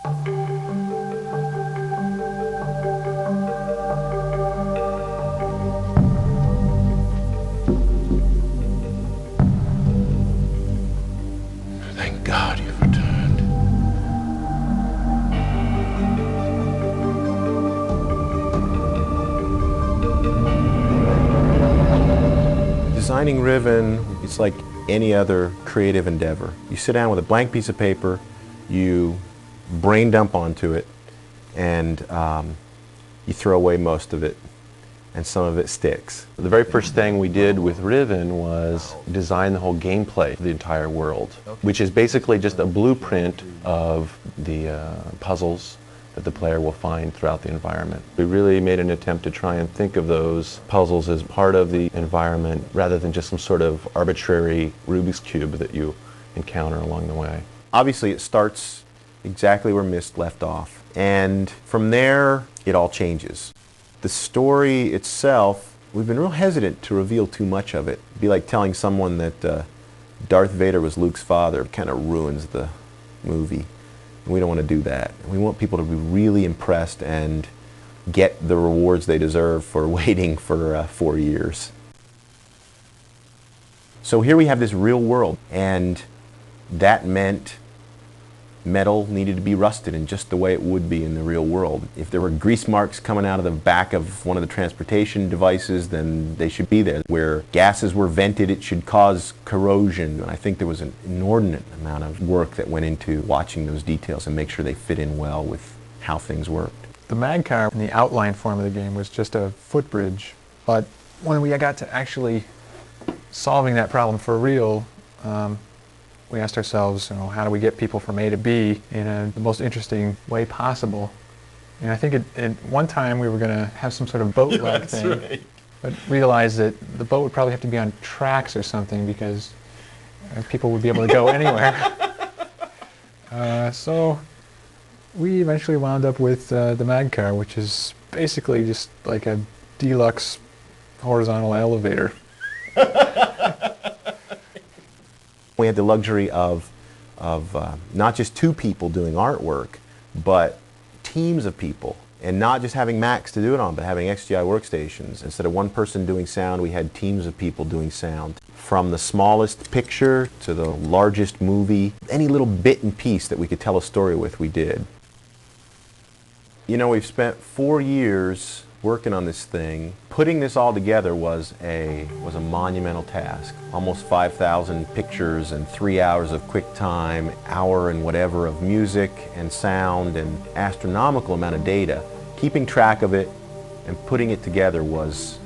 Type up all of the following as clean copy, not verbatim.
Thank God you've returned. Designing Riven, it's like any other creative endeavor. You sit down with a blank piece of paper, you brain dump onto it, and you throw away most of it, and some of it sticks. The very first thing we did with Riven was design the whole gameplay of the entire world, which is basically just a blueprint of the puzzles that the player will find throughout the environment. We really made an attempt to try and think of those puzzles as part of the environment rather than just some sort of arbitrary Rubik's Cube that you encounter along the way. Obviously it starts exactly where Mist left off, and from there it all changes. The story itself, we've been real hesitant to reveal too much of it. It'd be like telling someone that Darth Vader was Luke's father. It kind of ruins the movie. We don't want to do that. We want people to be really impressed and get the rewards they deserve for waiting for 4 years. So here we have this real world, and that meant metal needed to be rusted in just the way it would be in the real world. If there were grease marks coming out of the back of one of the transportation devices, then they should be there. Where gases were vented, it should cause corrosion. And I think there was an inordinate amount of work that went into watching those details and make sure they fit in well with how things worked. The mag car in the outline form of the game was just a footbridge, but when we got to actually solving that problem for real, we asked ourselves, how do we get people from A to B in the most interesting way possible? And I think at one time we were going to have some sort of boat-like thing, right, but realized that the boat would probably have to be on tracks or something because people would be able to go anywhere. So we eventually wound up with the mag car, which is basically just like a deluxe horizontal elevator. We had the luxury of not just 2 people doing artwork, but teams of people. And not just having Macs to do it on, but having XGI workstations. Instead of one person doing sound, we had teams of people doing sound. From the smallest picture to the largest movie, any little bit and piece that we could tell a story with, we did. We've spent 4 years working on this thing. Putting this all together was a monumental task. Almost 5,000 pictures and 3 hours of QuickTime, hour and whatever of music and sound and astronomical amount of data. Keeping track of it and putting it together was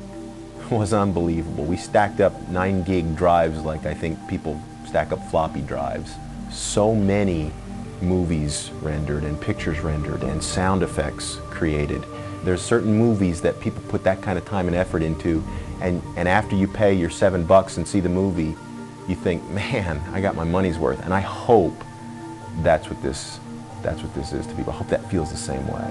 unbelievable. We stacked up 9 gig drives like I think people stack up floppy drives. So many movies rendered and pictures rendered and sound effects created. There's certain movies that people put that kind of time and effort into, and after you pay your $7 and see the movie, you think, man, I got my money's worth. And I hope that's what this is to people. I hope that feels the same way.